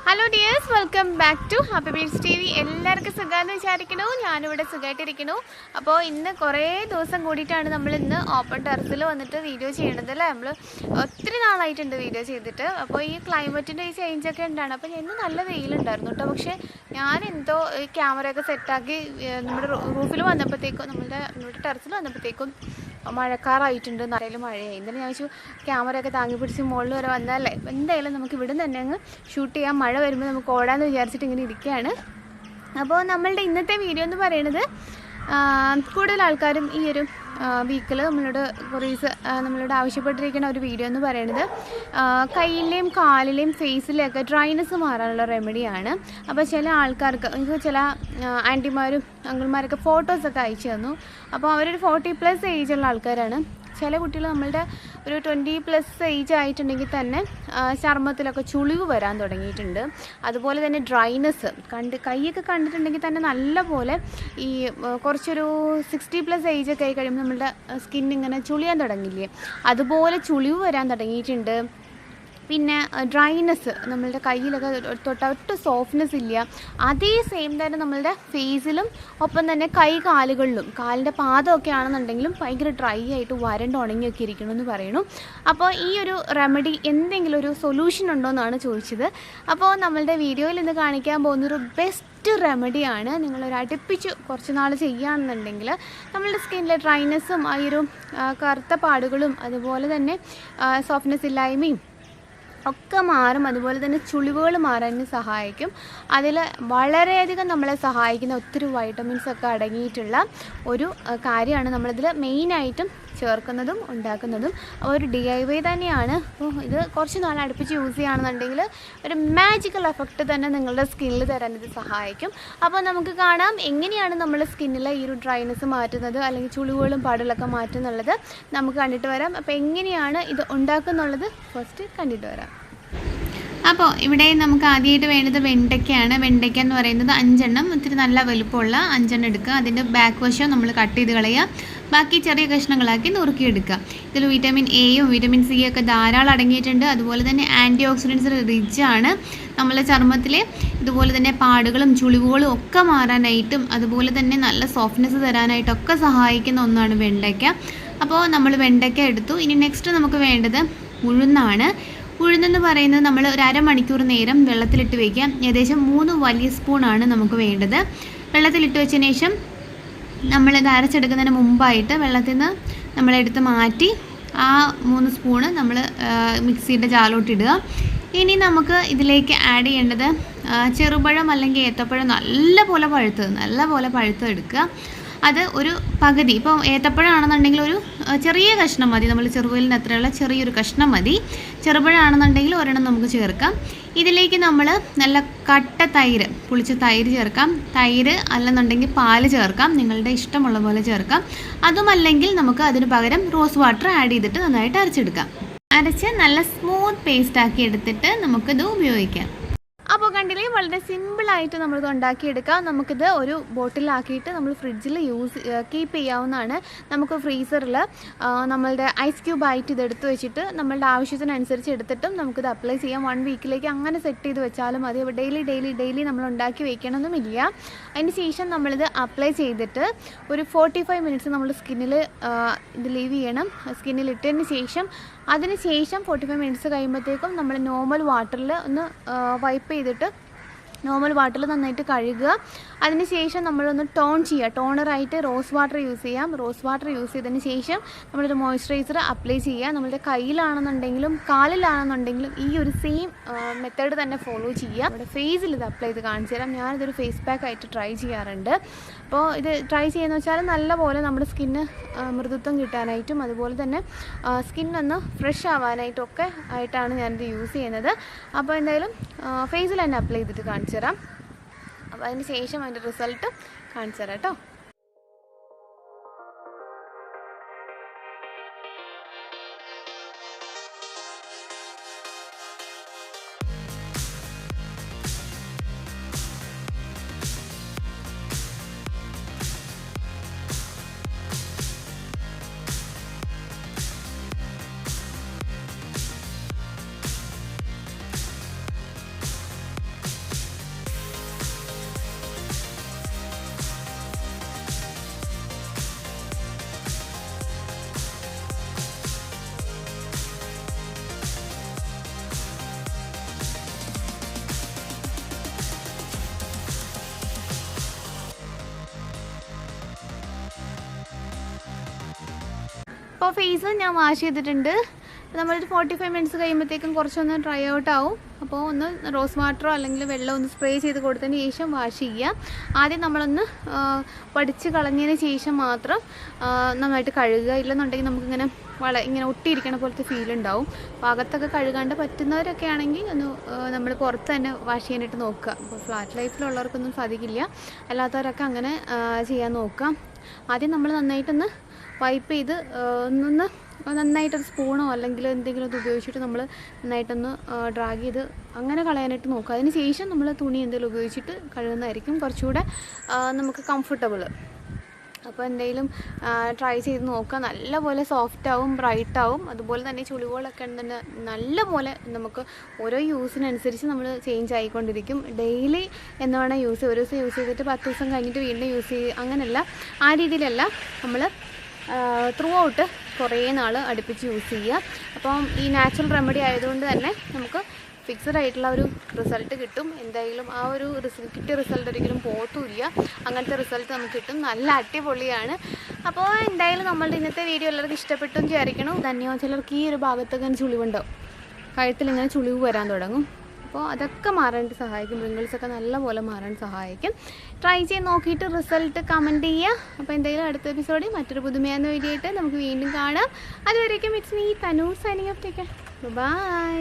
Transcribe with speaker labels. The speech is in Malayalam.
Speaker 1: Hello dears, welcome back to happybeadstv. എല്ലാവർക്കും സുഖാന്ന് വിചാരിക്കുന്നു. ഞാനിവിടെ സുഖമായിട്ടിരിക്കുന്നു. അപ്പോൾ ഇന്ന് കുറേ ദിവസം കൂടിയിട്ടാണ് നമ്മൾ ഇന്ന് ഓപ്പൺ ടെറസിൽ വന്നിട്ട് വീഡിയോ ചെയ്യണത് അല്ലേ. നമ്മൾ ഒത്തിരി നാളായിട്ടുണ്ട് വീഡിയോ ചെയ്തിട്ട്. അപ്പോൾ ഈ ക്ലൈമറ്റിൻ്റെ ഈ ചേഞ്ചൊക്കെ ഉണ്ടാണ്. അപ്പോൾ ഇന്ന് നല്ല വെയിലുണ്ടായിരുന്നു കേട്ടോ. പക്ഷേ ഞാൻ എന്തോ ഈ ക്യാമറയൊക്കെ സെറ്റാക്കി നമ്മുടെ റൂഫിൽ വന്നപ്പോഴത്തേക്കും നമ്മുടെ ടെറസിൽ വന്നപ്പോഴത്തേക്കും മഴക്കാറായിട്ടുണ്ട്, നിറയിൽ മഴയായി. എന്തായാലും ഞാൻ വെച്ചു ക്യാമറയൊക്കെ താങ്ങി പിടിച്ച് മുകളിൽ വരെ വന്നതല്ലേ, അപ്പോൾ എന്തായാലും നമുക്ക് ഇവിടെ തന്നെ അങ്ങ് ഷൂട്ട് ചെയ്യാം. മഴ വരുമ്പോൾ നമുക്ക് ഓടാമെന്ന് വിചാരിച്ചിട്ട് ഇങ്ങനെ ഇരിക്കുകയാണ്. അപ്പോൾ നമ്മളുടെ ഇന്നത്തെ വീഡിയോ എന്ന് പറയുന്നത് കൂടുതൽ ആൾക്കാരും ഈ ഒരു വീക്കിൽ നമ്മളോട് ആവശ്യപ്പെട്ടിരിക്കുന്ന ഒരു വീഡിയോ എന്ന് പറയുന്നത് കയ്യിലെയും കാലിലെയും ഫേസിലെയൊക്കെ ഡ്രൈനെസ് മാറാനുള്ള റെമഡിയാണ്. അപ്പോൾ ചില ആൾക്കാർക്ക് എനിക്ക് ചില ആൻറ്റിമാരും അങ്കിൾമാരൊക്കെ ഫോട്ടോസൊക്കെ അയച്ചു തന്നു. അപ്പോൾ അവരൊരു 40+ ഏജുള്ള ആൾക്കാരാണ്. ചില കുട്ടികൾ നമ്മളുടെ ഒരു 20+ ഏജ് ആയിട്ടുണ്ടെങ്കിൽ തന്നെ ചർമ്മത്തിലൊക്കെ ചുളിവ് വരാൻ തുടങ്ങിയിട്ടുണ്ട്. അതുപോലെ തന്നെ ഡ്രൈനെസ് കൈയൊക്കെ കണ്ടിട്ടുണ്ടെങ്കിൽ തന്നെ നല്ല പോലെ ഈ കുറച്ചൊരു 60+ ഏജൊക്കെ ആയി കഴിയുമ്പോൾ നമ്മളുടെ സ്കിൻ ഇങ്ങനെ ചുളിയാൻ തുടങ്ങില്ലേ, അതുപോലെ ചുളിവ് വരാൻ തുടങ്ങിയിട്ടുണ്ട്. പിന്നെ ഡ്രൈനെസ്, നമ്മളുടെ കയ്യിലൊക്കെ ഒട്ടും സോഫ്റ്റ്നെസ് ഇല്ല. അതേ സെയിം തന്നെ നമ്മളുടെ ഫേസിലും ഒപ്പം തന്നെ കാലുകളിലും കാലിൻ്റെ പാദമൊക്കെ ആണെന്നുണ്ടെങ്കിലും ഭയങ്കര ഡ്രൈ ആയിട്ട് വരണ്ട് ഉണങ്ങിയൊക്കെ ഇരിക്കണമെന്ന് പറയണു. അപ്പോൾ ഈ ഒരു റെമഡി എന്തെങ്കിലും ഒരു സൊല്യൂഷൻ ഉണ്ടോ എന്നാണ് ചോദിച്ചത്. അപ്പോൾ നമ്മളുടെ വീഡിയോയിൽ ഇന്ന് കാണിക്കാൻ പോകുന്നൊരു ബെസ്റ്റ് റെമഡിയാണ്. നിങ്ങളൊരു അടുപ്പിച്ച് കുറച്ച് നാൾ ചെയ്യുകയാണെന്നുണ്ടെങ്കിൽ നമ്മളുടെ സ്കിന്നിലെ ഡ്രൈനെസ്സും ആ ഒരു കറുത്ത പാടുകളും അതുപോലെ തന്നെ സോഫ്റ്റ്നെസ് ഇല്ലായ്മയും ഒക്കെ മാറും. അതുപോലെ തന്നെ ചുളിവുകൾ മാറാൻ സഹായിക്കും. അതിൽ വളരെയധികം നമ്മളെ സഹായിക്കുന്ന ഒത്തിരി വൈറ്റമിൻസൊക്കെ അടങ്ങിയിട്ടുള്ള ഒരു കാര്യമാണ് നമ്മളിതിൽ മെയിനായിട്ടും ചേർക്കുന്നതും ഉണ്ടാക്കുന്നതും. ഒരു DIY തന്നെയാണ്. അപ്പോൾ ഇത് കുറച്ച് നാൾ അടുപ്പിച്ച് യൂസ് ചെയ്യുകയാണെന്നുണ്ടെങ്കിൽ ഒരു മാജിക്കൽ എഫക്റ്റ് തന്നെ നിങ്ങളുടെ സ്കിന്നിൽ തരാൻ ഇത് സഹായിക്കും. അപ്പോൾ നമുക്ക് കാണാം എങ്ങനെയാണ് നമ്മൾ സ്കിന്നിലെ ഈ ഒരു ഡ്രൈനെസ് മാറ്റുന്നത്, അല്ലെങ്കിൽ ചുളിവുകളും പാടുകളൊക്കെ മാറ്റുന്നുള്ളത് നമുക്ക് കണ്ടിട്ട് വരാം. അപ്പോൾ എങ്ങനെയാണ് ഇത് ഉണ്ടാക്കുന്നുള്ളത് ഫസ്റ്റ് കണ്ടിട്ട് വരാം. അപ്പോൾ ഇവിടെ നമുക്ക് ആദ്യമായിട്ട് വേണ്ടത് വെണ്ടയ്ക്കയാണ്. വെണ്ടയ്ക്ക എന്ന് പറയുന്നത് 5 എണ്ണം, ഒത്തിരി നല്ല വലുപ്പമുള്ള 5 എണ്ണം എടുക്കുക. അതിൻ്റെ ബാക്ക് വശം നമ്മൾ കട്ട് ചെയ്ത് കളയുക, ബാക്കി ചെറിയ കഷ്ണങ്ങളാക്കി നുറുക്കിയെടുക്കുക. ഇതിൽ വിറ്റമിൻ എയും വിറ്റമിൻ സി ഒക്കെ ധാരാളം അടങ്ങിയിട്ടുണ്ട്. അതുപോലെ തന്നെ ആൻറ്റി ഓക്സിഡൻസ് റിച്ച് ആണ്. നമ്മളെ ചർമ്മത്തിലെ ഇതുപോലെ തന്നെ പാടുകളും ചുളിവുകളും ഒക്കെ മാറാനായിട്ടും അതുപോലെ തന്നെ നല്ല സോഫ്റ്റ്നെസ് തരാനായിട്ടൊക്കെ സഹായിക്കുന്ന ഒന്നാണ് വെണ്ടയ്ക്ക. അപ്പോൾ നമ്മൾ വെണ്ടയ്ക്ക എടുത്തു. ഇനി നെക്സ്റ്റ് നമുക്ക് വേണ്ടത് ഉഴുന്നാണ്. ഉഴുന്നെന്ന് പറയുന്നത് നമ്മൾ ഒരു അരമണിക്കൂർ നേരം വെള്ളത്തിലിട്ട് വയ്ക്കുക. ഏകദേശം 3 വലിയ സ്പൂണാണ് നമുക്ക് വേണ്ടത്. വെള്ളത്തിലിട്ട് വെച്ചതിന് ശേഷം നമ്മളിത് അരച്ചെടുക്കുന്നതിന് മുമ്പായിട്ട് വെള്ളത്തിൽ നിന്ന് നമ്മളെടുത്ത് മാറ്റി ആ 3 സ്പൂണ് നമ്മൾ മിക്സിയുടെ ജാറിലോട്ടിടുക. ഇനി നമുക്ക് ഇതിലേക്ക് ആഡ് ചെയ്യേണ്ടത് ചെറുപഴം അല്ലെങ്കിൽ ഏത്തപ്പഴം നല്ല പോലെ പഴുത്തത് എടുക്കുക. അത് ഒരു പകുതി, ഇപ്പോൾ ഏത്തപ്പഴമാണെന്നുണ്ടെങ്കിൽ ഒരു ചെറിയ കഷ്ണം മതി, നമ്മൾ ചെറുപഴലിന് അത്രയുള്ള ചെറിയൊരു കഷ്ണം മതി. ചെറുപഴമാണെന്നുണ്ടെങ്കിൽ ഒരെണ്ണം നമുക്ക് ചേർക്കാം. ഇതിലേക്ക് നമ്മൾ നല്ല കട്ട തൈര്, പുളിച്ച തൈര് ചേർക്കാം. തൈര് അല്ലെന്നുണ്ടെങ്കിൽ പാല് ചേർക്കാം, നിങ്ങളുടെ ഇഷ്ടമുള്ള പോലെ ചേർക്കാം. അതുമല്ലെങ്കിൽ നമുക്ക് അതിന് പകരം റോസ് വാട്ടർ ആഡ് ചെയ്തിട്ട് നന്നായിട്ട് അരച്ച് നല്ല സ്മൂത്ത് പേസ്റ്റ് ആക്കി എടുത്തിട്ട് നമുക്കിത് ഉപയോഗിക്കാം. അപ്പോൾ കണ്ടില്ലേ, വളരെ സിമ്പിളായിട്ട് നമ്മളിത് ഉണ്ടാക്കിയെടുക്കാം. നമുക്കിത് ഒരു ബോട്ടിലാക്കിയിട്ട് നമ്മൾ ഫ്രിഡ്ജിൽ കീപ്പ് ചെയ്യാവുന്നതാണ്. നമുക്ക് ഫ്രീസറിൽ നമ്മളുടെ ഐസ് ക്യൂബ് ആയിട്ട് ഇതെടുത്ത് വെച്ചിട്ട് നമ്മളുടെ ആവശ്യത്തിനനുസരിച്ച് എടുത്തിട്ടും നമുക്കിത് അപ്ലൈ ചെയ്യാം. 1 വീക്കിലേക്ക് അങ്ങനെ സെറ്റ് ചെയ്ത് വെച്ചാലും മതി. അപ്പോൾ ഡെയിലി നമ്മൾ ഉണ്ടാക്കി വയ്ക്കണമെന്നുമില്ല. അതിന് ശേഷം നമ്മളിത് അപ്ലൈ ചെയ്തിട്ട് ഒരു 45 മിനിറ്റ്സ് നമ്മൾ സ്കിന്നിൽ ഇത് ലീവ് ചെയ്യണം. സ്കിന്നിലിട്ടതിന് ശേഷം 45 മിനിറ്റ്സ് കഴിയുമ്പോഴത്തേക്കും നമ്മൾ നോർമൽ വാട്ടറിൽ ഒന്ന് വൈപ്പ് ചെയ്തിട്ട് നോർമൽ വാട്ടറിൽ നന്നായിട്ട് കഴുകുക. അതിന് ശേഷം നമ്മളൊന്ന് ടോൺ ചെയ്യുക. ടോണറായിട്ട് റോസ് വാട്ടർ യൂസ് ചെയ്യാം. റോസ് വാട്ടർ യൂസ് ചെയ്തതിന് ശേഷം നമ്മളൊരു മോയ്സ്ചറൈസർ അപ്ലൈ ചെയ്യുക. നമ്മളുടെ കയ്യിലാണെന്നുണ്ടെങ്കിലും കാലിലാണെന്നുണ്ടെങ്കിലും ഈ ഒരു സെയിം മെത്തേഡ് തന്നെ ഫോളോ ചെയ്യുക. നമ്മുടെ ഫേസിൽ ഇത് അപ്ലൈ ചെയ്ത് കാണിച്ചു തരാം. ഞാനിതൊരു ഫേസ് പാക്ക് ആയിട്ട് ട്രൈ ചെയ്യാറുണ്ട്. അപ്പോൾ ഇത് ട്രൈ ചെയ്യുന്ന വെച്ചാൽ നല്ലപോലെ നമ്മുടെ സ്കിന്ന് മൃദുത്വം കിട്ടാനായിട്ടും അതുപോലെ തന്നെ സ്കിന്നൊന്ന് ഫ്രഷ് ആവാനായിട്ടും ഒക്കെ ആയിട്ടാണ് ഞാനിത് യൂസ് ചെയ്യുന്നത്. അപ്പോൾ എന്തായാലും ഫേസിൽ തന്നെ അപ്ലൈ ചെയ്തിട്ട് കാണിച്ചു തരാം. അപ്പോൾ അതിന് ശേഷം അതിൻ്റെ റിസൾട്ട് കാണിച്ചു തരാം കേട്ടോ. അപ്പോൾ ഫേസ് ഞാൻ വാഷ് ചെയ്തിട്ടുണ്ട്. നമ്മളൊരു 45 മിനിറ്റ്സ് കഴിയുമ്പോഴത്തേക്കും കുറച്ചൊന്ന് ഡ്രൈ ഔട്ട് ആവും. അപ്പോൾ ഒന്ന് റോസ് വാട്ടറോ അല്ലെങ്കിൽ വെള്ളം ഒന്ന് സ്പ്രേ ചെയ്ത് കൊടുത്തതിന് ശേഷം വാഷ് ചെയ്യുക. ആദ്യം നമ്മളൊന്ന് വടിച്ച് കളഞ്ഞതിന് ശേഷം മാത്രം നന്നായിട്ട് കഴുകുക. ഇല്ലെന്നുണ്ടെങ്കിൽ നമുക്കിങ്ങനെ ഇങ്ങനെ ഒട്ടിയിരിക്കണ പോലത്തെ ഫീൽ ഉണ്ടാവും. അപ്പോൾ അകത്തൊക്കെ കഴുകാണ്ട് പറ്റുന്നവരൊക്കെ ആണെങ്കിൽ ഒന്ന് നമ്മൾ പുറത്ത് തന്നെ വാഷ് ചെയ്യാനായിട്ട് നോക്കുക. അപ്പോൾ ഫ്ലാറ്റ് ലൈഫിലുള്ളവർക്കൊന്നും സാധിക്കില്ല, അല്ലാത്തവരൊക്കെ അങ്ങനെ ചെയ്യാൻ നോക്കാം. ആദ്യം നമ്മൾ നന്നായിട്ടൊന്ന് വൈപ്പ് ചെയ്ത് നന്നായിട്ടൊരു സ്പൂണോ അല്ലെങ്കിൽ എന്തെങ്കിലും അത് ഉപയോഗിച്ചിട്ട് നമ്മൾ നന്നായിട്ടൊന്ന് ഡ്രാഗ് ചെയ്ത് അങ്ങനെ കളയാനായിട്ട് നോക്കുക. അതിന് ശേഷം നമ്മൾ തുണി എന്തെങ്കിലും ഉപയോഗിച്ചിട്ട് കഴുകുന്നതായിരിക്കും കുറച്ചുകൂടെ നമുക്ക് കംഫർട്ടബിൾ. അപ്പോൾ എന്തെങ്കിലും ട്രൈ ചെയ്ത് നോക്കുക. നല്ലപോലെ സോഫ്റ്റ് ആവും, ബ്രൈറ്റ് ആവും. അതുപോലെ തന്നെ ചുളിവുകളൊക്കെ ഉണ്ടെന്ന് നല്ലപോലെ നമുക്ക് ഓരോ യൂസിനനുസരിച്ച് നമ്മൾ ചേഞ്ച് ആയിക്കൊണ്ടിരിക്കും. ഡെയിലി എന്ന് വേണം യൂസ് ചെയ്യുക. ഒരു ദിവസം യൂസ് ചെയ്തിട്ട് 10 ദിവസം കഴിഞ്ഞിട്ട് വീണ്ടും യൂസ് ചെയ്യുക, അങ്ങനെയല്ല. ആ രീതിയിലല്ല നമ്മൾ ത്രൂ ഔട്ട് കുറേ നാൾ അടുപ്പിച്ച് യൂസ് ചെയ്യുക. അപ്പം ഈ നാച്ചുറൽ റെമഡി ആയതുകൊണ്ട് തന്നെ നമുക്ക് ഫിക്സഡ് ആയിട്ടുള്ള ഒരു റിസൾട്ട് കിട്ടും. എന്തായാലും ആ ഒരു കിട്ടിയ റിസൾട്ട് ഒരിക്കലും പോത്തുമില്ല. അങ്ങനത്തെ റിസൾട്ട് നമുക്ക് കിട്ടും. നല്ല അടിപൊളിയാണ്. അപ്പോൾ എന്തായാലും നമ്മളുടെ ഇന്നത്തെ വീഡിയോ എല്ലാവർക്കും ഇഷ്ടപ്പെട്ടു വിചാരിക്കണം. ധന്യവാദം. ചിലർക്ക് ഈ ഒരു ഭാഗത്തൊക്കെ ചുളിവുണ്ടാവും, കഴുത്തിലിങ്ങനെ ചുളിവ് വരാൻ തുടങ്ങും. അപ്പോൾ അതൊക്കെ മാറാനായിട്ട് സഹായിക്കും. റിങ്കിൾസൊക്കെ നല്ലപോലെ മാറാൻ സഹായിക്കും. ട്രൈ ചെയ്ത് നോക്കിയിട്ട് റിസൾട്ട് കമൻറ്റ് ചെയ്യുക. അപ്പോൾ എന്തായാലും അടുത്ത എപ്പിസോഡിൽ മറ്റൊരു പുതുമയാർന്ന വീഡിയോ ആയിട്ട് നമുക്ക് വീണ്ടും കാണാം. അതുവരേക്കും it's me Tanu signing off. Take care. By.